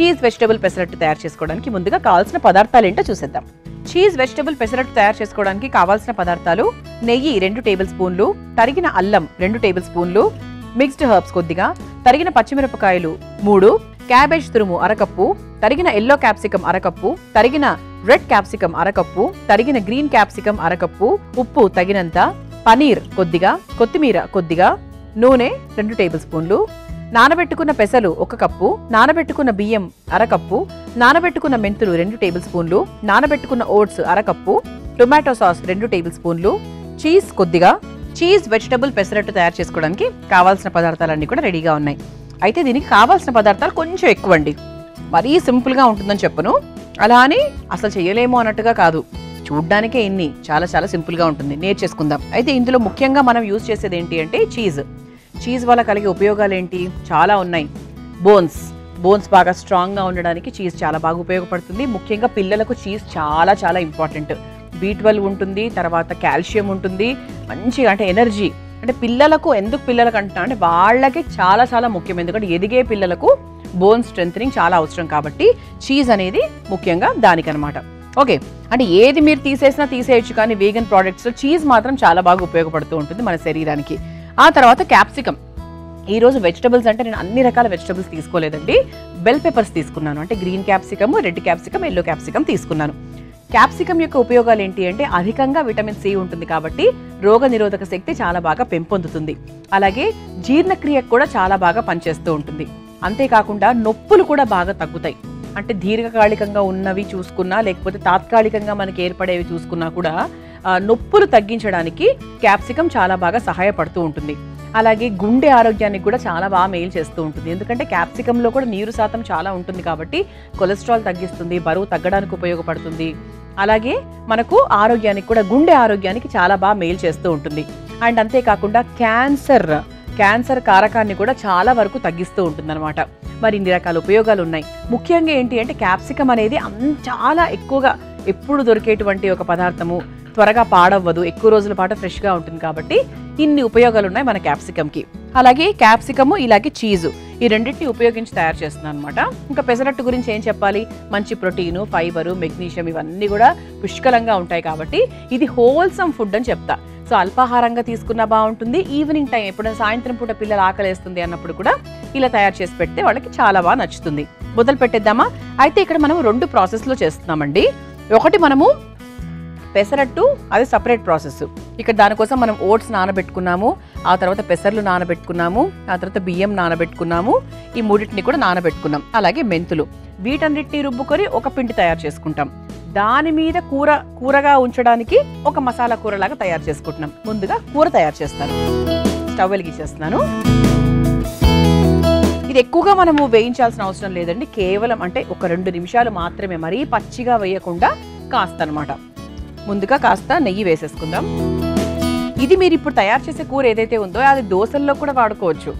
Cheese vegetable pesarattu తయారు చేసుకోవడానికి ముందుగా కావాల్సిన పదార్థాలు ఏంటో చూసేద్దాం. చీజ్ వెజిటబుల్ పెసరట్టు తయారు చేసుకోవడానికి కావాల్సిన పదార్థాలు: నెయ్యి 2 టేబుల్ స్పూన్లు, తరిగిన అల్లం 2 టేబుల్ స్పూన్లు, మిక్స్డ్ హర్బ్స్ కొద్దిగా, తరిగిన పచ్చిమిరపకాయలు 3, క్యాబేజ్ తురుము అరకప్పు, తరిగిన ఎల్లో క్యాప్సికం అరకప్పు, తరిగిన రెడ్ క్యాప్సికం అరకప్పు, తరిగిన గ్రీన్ క్యాప్సికం అరకప్పు, ఉప్పు తగినంత, పనీర్ కొద్దిగా, కొత్తిమీర కొద్దిగా, నూనె 2 టేబుల్ స్పూన్లు, నానబెట్టుకున్న పెసలు 1 కప్పు, నానబెట్టుకున్న బియ్యం అరకప్పు, నానబెట్టుకున్న మెంతులు 2 టేబుల్ స్పూన్లు, నానబెట్టుకున్న ఓట్స్ అరకప్పు, టొమాటో సాస్ 2 టేబుల్ స్పూన్లు, చీజ్ కొద్దిగా. చీజ్ వెజిటబుల్ పెసరట్టు తయారు చేసుకోవడానికి కావాల్సిన పదార్థాలన్నీ కూడా రెడీగా ఉన్నాయి. అయితే దీనికి కావాల్సిన పదార్థాలు కొంచెం ఎక్కువ అండి. మరీ సింపుల్గా ఉంటుందని చెప్పను, అలా అని అసలు చేయలేమో అన్నట్టుగా కాదు. చూడ్డానికే ఇన్ని చాలా చాలా సింపుల్గా ఉంటుంది, నేర్చేసుకుందాం. అయితే ఇందులో ముఖ్యంగా మనం యూజ్ చేసేది ఏంటి అంటే చీజ్ వల్ల కలిగే ఉపయోగాలు ఏంటి? చాలా ఉన్నాయి. బోన్స్ బాగా స్ట్రాంగ్గా ఉండడానికి చీజ్ చాలా బాగా ఉపయోగపడుతుంది. ముఖ్యంగా పిల్లలకు చీజ్ చాలా చాలా ఇంపార్టెంట్. B12 ఉంటుంది, తర్వాత కాల్షియం ఉంటుంది, మంచిగా అంటే ఎనర్జీ. అంటే పిల్లలకు అంటున్నా అంటే వాళ్ళకి చాలా చాలా ముఖ్యం. ఎందుకంటే ఎదిగే పిల్లలకు బోన్ స్ట్రెంథనింగ్ చాలా అవసరం కాబట్టి చీజ్ అనేది ముఖ్యంగా దానికనమాట. ఓకే, అంటే ఏది మీరు తీసేయచ్చు, కానీ వీగన్ ప్రోడక్ట్స్లో చీజ్ మాత్రం చాలా బాగా ఉపయోగపడుతూ ఉంటుంది మన శరీరానికి. ఆ తర్వాత క్యాప్సికమ్. ఈరోజు వెజిటబుల్స్ అంటే నేను అన్ని రకాల వెజిటబుల్స్ తీసుకోలేదండి. బెల్ పెప్పర్స్ తీసుకున్నాను, అంటే green capsicum, red capsicum, yellow capsicum తీసుకున్నాను. క్యాప్సికమ్ యొక్క ఉపయోగాలు ఏంటి అంటే అధికంగా విటమిన్ సి ఉంటుంది కాబట్టి రోగ నిరోధక శక్తి చాలా బాగా పెంపొందుతుంది. అలాగే జీర్ణక్రియకు కూడా చాలా బాగా పనిచేస్తూ ఉంటుంది. అంతేకాకుండా నొప్పులు కూడా బాగా తగ్గుతాయి. అంటే దీర్ఘకాలికంగా ఉన్నవి చూసుకున్నా, లేకపోతే తాత్కాలికంగా మనకి ఏర్పడేవి చూసుకున్నా కూడా నొప్పులు తగ్గించడానికి క్యాప్సికమ్ చాలా బాగా సహాయపడుతూ ఉంటుంది. అలాగే గుండె ఆరోగ్యానికి కూడా చాలా బాగా మేలు చేస్తూ ఉంటుంది. ఎందుకంటే క్యాప్సికంలో కూడా నీరు శాతం చాలా ఉంటుంది కాబట్టి కొలెస్ట్రాల్ తగ్గిస్తుంది, బరువు తగ్గడానికి ఉపయోగపడుతుంది. అలాగే మనకు ఆరోగ్యానికి కూడా, గుండె ఆరోగ్యానికి చాలా బాగా మేలు చేస్తూ ఉంటుంది. అండ్ అంతేకాకుండా క్యాన్సర్ కారకాన్ని కూడా చాలా వరకు తగ్గిస్తూ ఉంటుంది అనమాట. మరి ఇన్ని రకాల ఉపయోగాలు ఉన్నాయి. ముఖ్యంగా ఏంటి అంటే క్యాప్సికమ్ అనేది చాలా ఎక్కువగా ఎప్పుడు దొరికేటువంటి ఒక పదార్థము, త్వరగా పాడవ్వదు, ఎక్కువ రోజుల పాటు ఫ్రెష్గా ఉంటుంది కాబట్టి ఇన్ని ఉపయోగాలు ఉన్నాయి మన క్యాప్సికమ్కి. అలాగే క్యాప్సికము, ఇలాగే చీజు, ఈ రెండింటిని ఉపయోగించి తయారు చేస్తున్నాను అనమాట. ఇంకా పెసరట్టు గురించి ఏం చెప్పాలి? మంచి ప్రోటీను, ఫైబరు, మెగ్నీషియం ఇవన్నీ కూడా పుష్కలంగా ఉంటాయి కాబట్టి ఇది హోల్సమ్ ఫుడ్ అని చెప్తా. సో అల్పాహారంగా తీసుకున్నా బాగుంటుంది. ఈవినింగ్ టైం ఎప్పుడైనా సాయంత్రం పూట పిల్లలు ఆకలేస్తుంది అన్నప్పుడు కూడా ఇలా తయారు చేసి పెడితే వాళ్ళకి చాలా బాగా నచ్చుతుంది. మొదలు పెట్టేద్దామా? అయితే ఇక్కడ మనం 2 ప్రాసెస్లో చేస్తున్నామండి. ఒకటి మనము పెసరట్టు, అది సపరేట్ ప్రాసెస్. ఇక్కడ దానికోసం మనం ఓట్స్ నానబెట్టుకున్నాము, ఆ తర్వాత పెసర్లు నానబెట్టుకున్నాము, ఆ తర్వాత బియ్యం నానబెట్టుకున్నాము, ఈ మూడింటిని కూడా నానబెట్టుకున్నాం. అలాగే మెంతులు, వీటన్నిటిని రుబ్బుకొని ఒక పిండి తయారు చేసుకుంటాం. దాని మీద కూరగా ఉంచడానికి ఒక మసాలా కూరలాగా తయారు చేసుకుంటున్నాం. ముందుగా కూర తయారు చేస్తాను. స్టవ్ వెలిగించేస్తున్నాను. ఇది ఎక్కువగా మనము వేయించాల్సిన అవసరం లేదండి. కేవలం అంటే ఒక 2 నిమిషాలు మాత్రమే, మరీ పచ్చిగా వేయకుండా కాస్త అనమాట. ముందుగా కాస్త నెయ్యి వేసేసుకుందాం. ఇది మీరు ఇప్పుడు తయారు చేసే కూర ఏదైతే ఉందో అది దోశల్లో కూడా వాడుకోవచ్చు.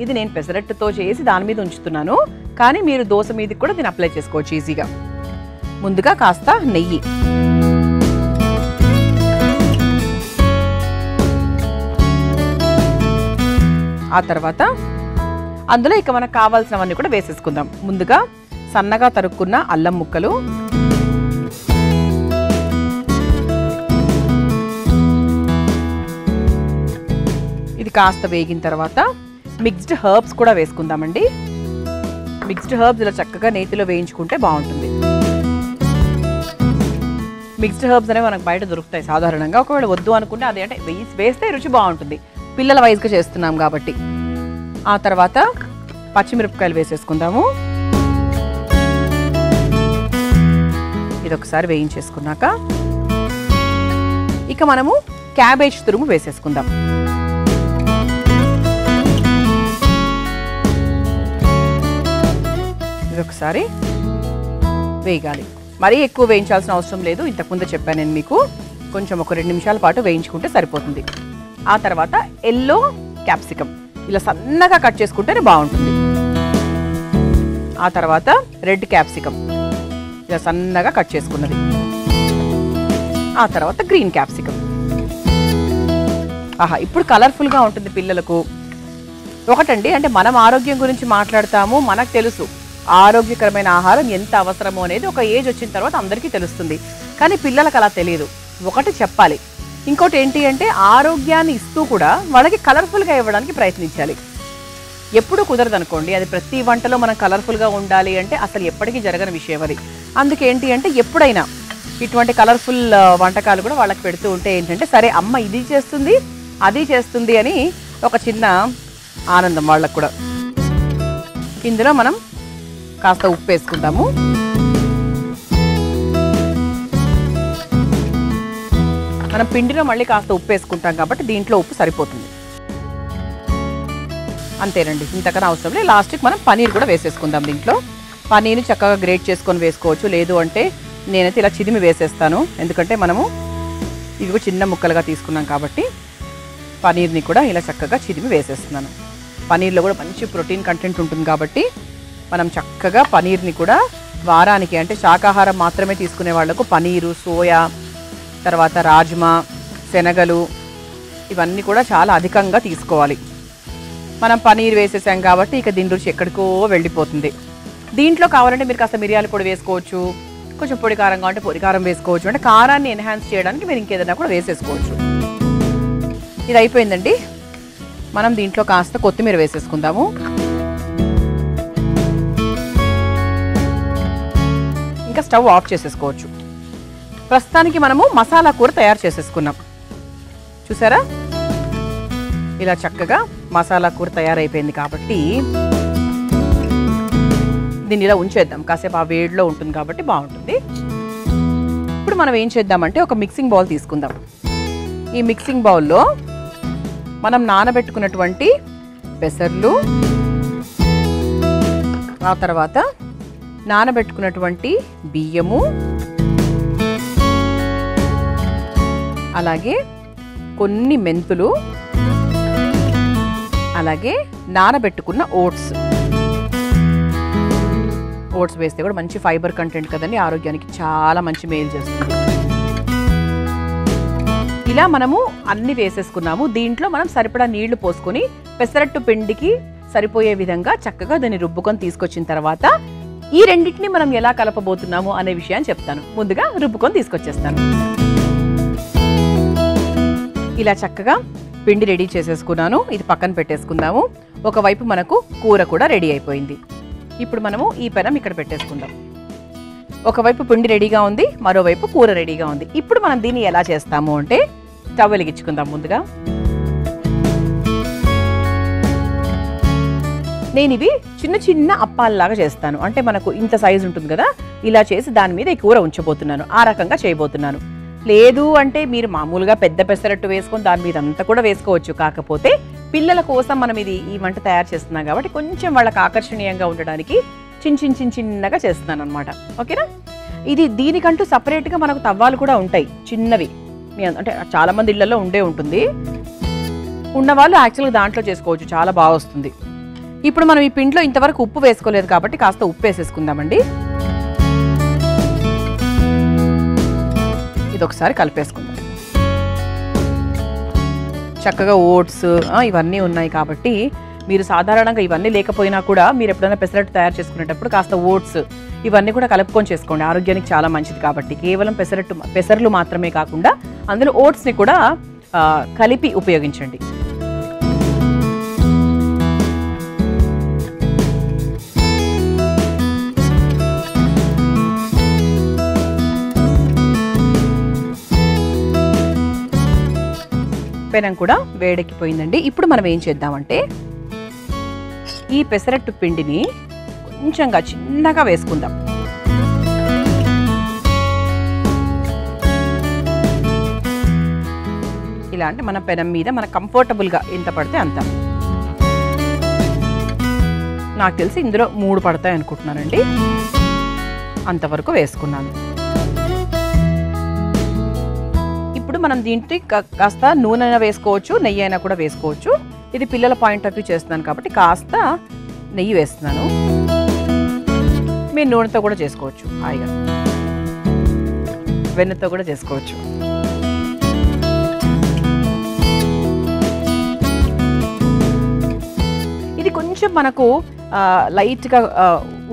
ఇది నేను పెసరట్టుతో చేసి దాని మీద ఉంచుతున్నాను, కానీ మీరు దోశ మీదకి కూడా దీన్ని అప్లై చేసుకోవచ్చు ఈజీగా. ముందుగా కాస్త నెయ్యి, ఆ తర్వాత అందులో ఇక మనకు కావాల్సినవన్నీ కూడా వేసేసుకుందాం. ముందుగా సన్నగా తరుక్కున్న అల్లం ముక్కలు, ఇది కాస్త వేగిన తర్వాత మిక్స్డ్ హర్బ్స్ కూడా వేసుకుందామండి. మిక్స్డ్ హర్బ్స్ ఇలా చక్కగా నేతిలో వేయించుకుంటే బాగుంటుంది. మిక్స్డ్ హర్బ్స్ అనేవి మనకు బయట దొరుకుతాయి సాధారణంగా. ఒకవేళ వద్దు అనుకుంటే అది అంటే వేస్తే రుచి బాగుంటుంది, పిల్లల వయసుగా చేస్తున్నాం కాబట్టి. ఆ తర్వాత పచ్చిమిరపకాయలు వేసేసుకుందాము. ఇది ఒకసారి వేయించేసుకున్నాక ఇక మనము క్యాబేజ్ తురుము వేసేసుకుందాం. ఇది ఒకసారి వేగాలి. మరీ ఎక్కువ వేయించాల్సిన అవసరం లేదు. ఇంతకుముందే చెప్పాను నేను మీకు, కొంచెం ఒక 2 నిమిషాల పాటు వేయించుకుంటే సరిపోతుంది. ఆ తర్వాత ఎల్లో క్యాప్సికమ్ ఇలా సన్నగా కట్ చేసుకుంటేనే బాగుంటుంది. ఆ తర్వాత రెడ్ క్యాప్సికమ్ ఇలా సన్నగా కట్ చేసుకున్నది. ఆ తర్వాత గ్రీన్ క్యాప్సికమ్. ఇప్పుడు కలర్ఫుల్గా ఉంటుంది పిల్లలకు. ఒకటండి, అంటే మనం ఆరోగ్యం గురించి మాట్లాడతాము, మనకు తెలుసు ఆరోగ్యకరమైన ఆహారం ఎంత అవసరమో అనేది ఒక ఏజ్ వచ్చిన తర్వాత అందరికీ తెలుస్తుంది. కానీ పిల్లలకు అలా తెలియదు. ఒకటి చెప్పాలి, ఇంకోటి ఏంటి అంటే ఆరోగ్యాన్ని ఇస్తూ కూడా వాళ్ళకి కలర్ఫుల్గా ఇవ్వడానికి ప్రయత్నించాలి. ఎప్పుడు కుదరదు అనుకోండి, అది ప్రతి వంటలో మనం కలర్ఫుల్గా ఉండాలి అంటే అసలు ఎప్పటికీ జరగని విషయం అది. అందుకేంటి అంటే ఎప్పుడైనా ఇటువంటి కలర్ఫుల్ వంటకాలు కూడా వాళ్ళకి పెడుతూ ఉంటే ఏంటంటే సరే అమ్మ ఇది చేస్తుంది అది చేస్తుంది అని ఒక చిన్న ఆనందం వాళ్ళకు కూడా. ఇందులో మనం కాస్త ఉప్పు వేసుకుందాము. మనం పిండిలో మళ్ళీ కాస్త ఉప్పు వేసుకుంటాం కాబట్టి దీంట్లో ఉప్పు సరిపోతుంది. అంతేనండి, ఇంతకన్నా అవసరం లేదు. లాస్ట్కి మనం పనీర్ కూడా వేసేసుకుందాం. దీంట్లో పనీర్ని చక్కగా గ్రేట్ చేసుకొని వేసుకోవచ్చు, లేదు అంటే నేనైతే ఇలా చిదిమి వేసేస్తాను. ఎందుకంటే మనము ఇవి చిన్న ముక్కలుగా తీసుకున్నాం కాబట్టి పనీర్ని కూడా ఇలా చక్కగా చిదిమి వేసేస్తున్నాను. పనీర్లో కూడా మంచి ప్రోటీన్ కంటెంట్ ఉంటుంది కాబట్టి మనం చక్కగా పనీర్ని కూడా వారానికి, అంటే శాకాహారం మాత్రమే తీసుకునే వాళ్లకు పనీరు, సోయా, తర్వాత రాజ్మా, శనగలు ఇవన్నీ కూడా చాలా అధికంగా తీసుకోవాలి. మనం పనీర్ వేసేసాం కాబట్టి ఇక దీని రుచి ఎక్కడికో వెళ్ళిపోతుంది. దీంట్లో కావాలంటే మీరు కాస్త మిరియాల పొడి వేసుకోవచ్చు, కొంచెం పొడి కారం కావాలంటే పొడి కారం వేసుకోవచ్చు, అంటే కారాన్ని ఎన్హాన్స్ చేయడానికి మీరు ఇంకేదైనా కూడా వేసేసుకోవచ్చు. ఇది అయిపోయిందండి. మనం దీంట్లో కాస్త కొత్తిమీర వేసేసుకుందాము. ఇంకా స్టవ్ ఆఫ్ చేసేసుకోవచ్చు. ప్రస్తుతానికి మనము మసాలా కూర తయారు చేసేసుకున్నాం. చూసారా, ఇలా చక్కగా మసాలా కూర తయారైపోయింది కాబట్టి దీన్ని ఇలా ఉంచేద్దాం. కాసేపు ఆ వేడిలో ఉంటుంది కాబట్టి బాగుంటుంది. ఇప్పుడు మనం ఏం చేద్దామంటే ఒక మిక్సింగ్ బౌల్ తీసుకుందాం. ఈ మిక్సింగ్ బౌల్లో మనం నానబెట్టుకున్నటువంటి పెసర్లు, ఆ తర్వాత నానబెట్టుకున్నటువంటి బియ్యము, అలాగే కొన్ని మెంతులు, అలాగే నానబెట్టుకున్న ఓట్స్ వేస్తే కూడా మంచి ఫైబర్ కంటెంట్ కదండి, ఆరోగ్యానికి చాలా మంచి మేలు చేస్తుంది. ఇలా మనము అన్ని వేసేసుకున్నాము. దీంట్లో మనం సరిపడా నీళ్లు పోసుకొని పెసరట్టు పిండికి సరిపోయే విధంగా చక్కగా దాన్ని రుబ్బుకొని తీసుకొచ్చిన తర్వాత ఈ రెండింటిని మనం ఎలా కలపబోతున్నాము అనే విషయాన్ని చెప్తాను. ముందుగా రుబ్బుకొని తీసుకొచ్చేస్తాను. ఇలా చక్కగా పిండి రెడీ చేసేసుకున్నాను. ఇది పక్కన పెట్టేసుకుందాము. ఒకవైపు మనకు కూర కూడా రెడీ అయిపోయింది. ఇప్పుడు మనము ఈ పెనం ఇక్కడ పెట్టేసుకుందాం. ఒకవైపు పిండి రెడీగా ఉంది, మరోవైపు కూర రెడీగా ఉంది. ఇప్పుడు మనం దీన్ని ఎలా చేస్తాము అంటే స్టవ్ వెలిగించుకుందాం. ముందుగా నేను ఇవి చిన్న చిన్న అప్పాలలాగా చేస్తాను. అంటే మనకు ఇంత సైజు ఉంటుంది కదా, ఇలా చేసి దాని మీద ఈ కూర ఉంచబోతున్నాను. ఆ రకంగా చేయబోతున్నాను. లేదు అంటే మీరు మామూలుగా పెద్ద పెసరట్టు వేసుకొని దాని మీద అంతా కూడా వేసుకోవచ్చు. కాకపోతే పిల్లల కోసం మనం ఈ వంట తయారు చేస్తున్నాం కాబట్టి కొంచెం వాళ్ళకి ఆకర్షణీయంగా ఉండడానికి చిన్నగా చేస్తున్నాను అనమాట. ఓకేనా? ఇది దీనికంటూ సపరేట్గా మనకు తవ్వాలు కూడా ఉంటాయి, చిన్నవి. అంటే చాలా మంది ఇళ్లలో ఉంటుంది. ఉన్నవాళ్ళు యాక్చువల్గా దాంట్లో చేసుకోవచ్చు, చాలా బాగా వస్తుంది. ఇప్పుడు మనం ఈ పిండిలో ఇంతవరకు ఉప్పు వేసుకోలేదు కాబట్టి కాస్త ఉప్పు వేసేసుకుందామండి. ఇది ఒకసారి కలిపేసుకుందాం. చక్కగా ఓట్స్ ఇవన్నీ ఉన్నాయి కాబట్టి మీరు సాధారణంగా ఇవన్నీ లేకపోయినా కూడా మీరు ఎప్పుడైనా పెసరట్టు తయారు చేసుకునేటప్పుడు కాస్త ఓట్స్ ఇవన్నీ కూడా కలుపుకొని చేసుకోండి. ఆరోగ్యానికి చాలా మంచిది కాబట్టి. కేవలం పెసర్లు మాత్రమే కాకుండా అందులో ఓట్స్ని కూడా కలిపి ఉపయోగించండి. పెనం కూడా వేడెక్కిపోయిందండి. ఇప్పుడు మనం ఏం చేద్దామంటే ఈ పెసరట్టు పిండిని కొంచెంగా చిన్నగా వేసుకుందాం. ఇలా అంటే మన పెనం మీద మన కంఫర్టబుల్గా ఎంత పడితే అంత. నాకు తెలిసి ఇందులో 3 పడతాయి అనుకుంటున్నానండి. అంతవరకు వేసుకున్నాను. ఇప్పుడు మనం దీంట్లో కాస్త నూనె వేసుకోవచ్చు, నెయ్యి అయినా కూడా వేసుకోవచ్చు. ఇది పిల్లల పాయింట్ ఆఫ్ వ్యూ చేస్తున్నాను కాబట్టి కాస్త నెయ్యి వేస్తున్నాను. మీరు నూనెతో కూడా చేసుకోవచ్చు, హాయిగా వెన్నతో కూడా చేసుకోవచ్చు. ఇది కొంచెం మనకు లైట్గా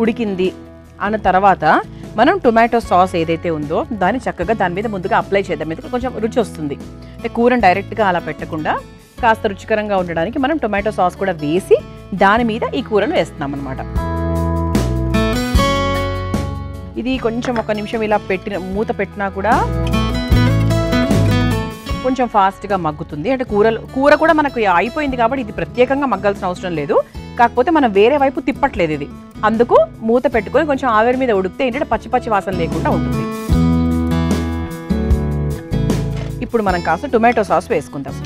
ఉడికింది అన్న తర్వాత మనం టొమాటో సాస్ ఏదైతే ఉందో దాన్ని చక్కగా దాని మీద ముందుగా అప్లై చేద్దాం. ఎందుకంటే కొంచెం రుచి వస్తుంది. అంటే కూరని డైరెక్ట్గా అలా పెట్టకుండా కాస్త రుచికరంగా ఉండడానికి మనం టొమాటో సాస్ కూడా వేసి దాని మీద ఈ కూరను వేస్తున్నాం అనమాట. ఇది కొంచెం ఒక నిమిషం ఇలా మూత పెట్టినా కూడా కొంచెం ఫాస్ట్గా మగ్గుతుంది. అంటే కూర కూడా మనకు అయిపోయింది కాబట్టి ఇది ప్రత్యేకంగా మగ్గాల్సిన అవసరం లేదు. కాకపోతే మనం వేరే వైపు తిప్పట్లేదు ఇది. అందుకు మూత పెట్టుకొని కొంచెం ఆవిరి మీద ఉడికితే ఏంటంటే పచ్చి వాసన లేకుండా ఉంటుంది. ఇప్పుడు మనం కాస్త టొమాటో సాస్ వేసుకుందాం.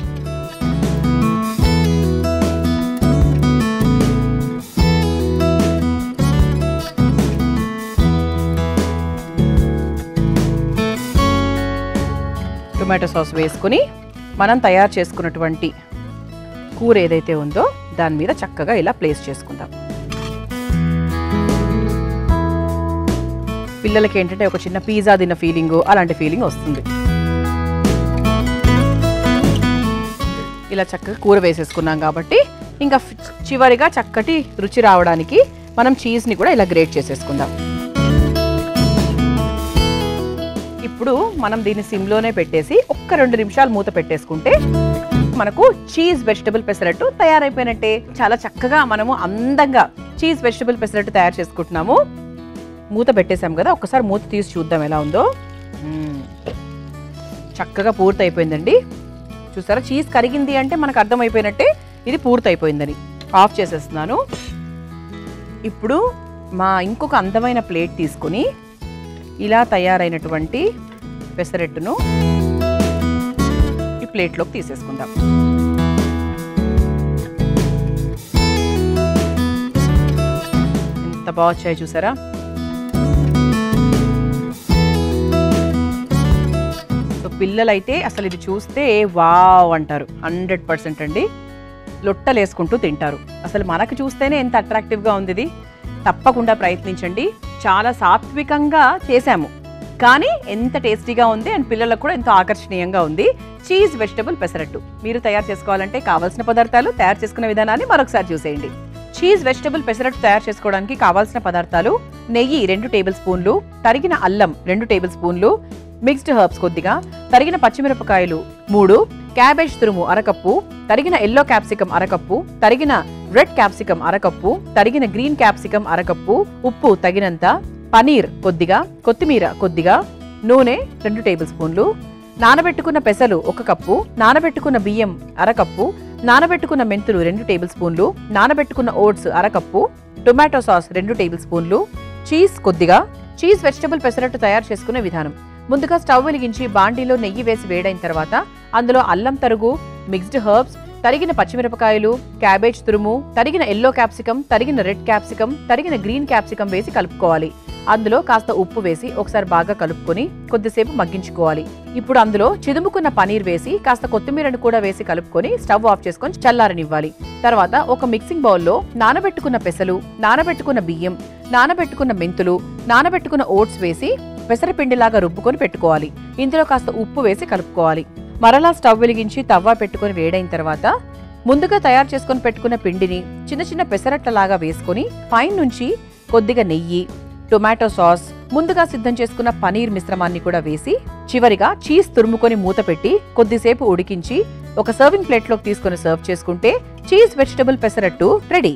టొమాటో సాస్ వేసుకొని మనం తయారు చేసుకున్నటువంటి కూర ఏదైతే ఉందో దాని మీద చక్కగా ఇలా ప్లేస్ చేసుకుందాం. పిల్లలకి ఏంటంటే ఒక చిన్న పిజ్జా తిన్న ఫీలింగ్ అలాంటి ఫీలింగ్ వస్తుంది. ఇలా చక్కగా కూర వేసేసుకున్నాం కాబట్టి ఇంకా చివరిగా చక్కటి రుచి రావడానికి మనం చీజ్ని కూడా ఇలా గ్రేట్ చేసేసుకుందాం. ఇప్పుడు మనం దీన్ని సిమ్లోనే పెట్టేసి ఒక్క 2 నిమిషాలు మూత పెట్టేసుకుంటే మనకు చీజ్ వెజిటబుల్ పెసరట్టు తయారైపోయినట్టే. చాలా చక్కగా మనము అందంగా చీజ్ వెజిటబుల్ పెసరట్టు తయారు చేసుకుంటున్నాము. మూత పెట్టేసాం కదా, ఒక్కసారి మూత తీసి చూద్దాం ఎలా ఉందో. చక్కగా పూర్తయిపోయిందండి. చూసారా, చీజ్ కరిగింది అంటే మనకు అర్థమైపోయినట్టే ఇది పూర్తయిపోయిందని. ఆఫ్ చేసేస్తున్నాను. ఇప్పుడు మా ఇంకొక అందమైన ప్లేట్ తీసుకుని ఇలా తయారైనటువంటి పెసరట్టును ఈ ప్లేట్లోకి తీసేసుకుందాం. ఎంత బాగా వచ్చాయి చూసారా. సో పిల్లలైతే అసలు ఇది చూస్తే వావ్ అంటారు. 100% అండి. లొట్టలు వేసుకుంటూ తింటారు. అసలు మనకు చూస్తేనే ఎంత అట్రాక్టివ్గా ఉంది ఇది. తప్పకుండా ప్రయత్నించండి. చాలా సాత్వికంగా చేశాము కానీ ఎంత టేస్టీగా ఉంది అండ్ పిల్లలకు కూడా ఎంతో ఆకర్షణీయంగా ఉంది. చీజ్ వెజిటబుల్ పెసరట్టు మీరు తయారు చేసుకోవాలంటే కావాల్సిన పదార్థాలు, తయారు చేసుకునే విధానాన్ని మరొకసారి చూసేయండి. చీజ్ వెజిటబుల్ పెసరట్టు తయారు చేసుకోవడానికి కావాల్సిన పదార్థాలు: నెయ్యి 2 టేబుల్ స్పూన్లు, తరిగిన అల్లం 2 టేబుల్ స్పూన్లు, మిక్స్డ్ హర్బ్స్ కొద్దిగా, తరిగిన పచ్చిమిరపకాయలు 3, క్యాబేజ్ తురుము అరకప్పు, తరిగిన ఎల్లో క్యాప్సికం అరకప్పు, తరిగిన రెడ్ క్యాప్సికం అరకప్పు, తరిగిన గ్రీన్ క్యాప్సికం అరకప్పు, ఉప్పు తగినంత, పనీర్ కొద్దిగా, కొత్తిమీర కొద్దిగా, నూనె 2 టేబుల్ స్పూన్లు, నానబెట్టుకున్న పెసలు 1 కప్పు, నానబెట్టుకున్న బియ్యం అరకప్పు, నానబెట్టుకున్న మెంతులు 2 టేబుల్ స్పూన్లు, నానబెట్టుకున్న ఓట్స్ అరకప్పు, టొమాటో సాస్ 2 టేబుల్ స్పూన్లు, చీజ్ కొద్దిగా. చీజ్ వెజిటబుల్ పెసరట్టు తయారు చేసుకునే విధానం: ముందుగా స్టవ్ వెలిగించి బాండీలో నెయ్యి వేసి వేడైన తర్వాత అందులో అల్లం తరుగు, మిక్స్డ్ హర్బ్స్, తరిగిన పచ్చిమిరపకాయలు, క్యాబేజ్ తురుము, తరిగిన ఎల్లో క్యాప్సికం, తరిగిన రెడ్ క్యాప్సికం, తరిగిన గ్రీన్ క్యాప్సికం వేసి కలుపుకోవాలి. అందులో కాస్త ఉప్పు వేసి ఒకసారి బాగా కలుపుకొని కొద్దిసేపు మగ్గించుకోవాలి. ఇప్పుడు అందులో చిదుముకున్న పనీర్ వేసి కాస్త కొత్తిమీరను కూడా వేసి కలుపుకొని స్టవ్ ఆఫ్ చేసుకొని చల్లారనివ్వాలి. తర్వాత ఒక మిక్సింగ్ బౌల్లో నానబెట్టుకున్న పెసలు, నానబెట్టుకున్న బియ్యం, నానబెట్టుకున్న మెంతులు, నానబెట్టుకున్న ఓట్స్ వేసి పెసరపిండిలాగా రుబ్బుకొని పెట్టుకోవాలి. ఇందులో కాస్త ఉప్పు వేసి కలుపుకోవాలి. మరలా స్టవ్ వెలిగించి తవ్వ పెట్టుకుని వేడైన తర్వాత ముందుగా తయారు చేసుకొని పెట్టుకున్న పిండిని చిన్న చిన్న పెసరట్లలాగా వేసుకొని పైనుంచి కొద్దిగా నెయ్యి, టొమాటో సాస్, ముందుగా సిద్ధం చేసుకున్న పనీర్ మిశ్రమాన్ని కూడా వేసి చివరిగా చీజ్ తురుముకొని మూత పెట్టి కొద్దిసేపు ఉడికించి ఒక సర్వింగ్ ప్లేట్లోకి తీసుకొని సర్వ్ చేసుకుంటే చీజ్ వెజిటబుల్ పెసరట్టు రెడీ.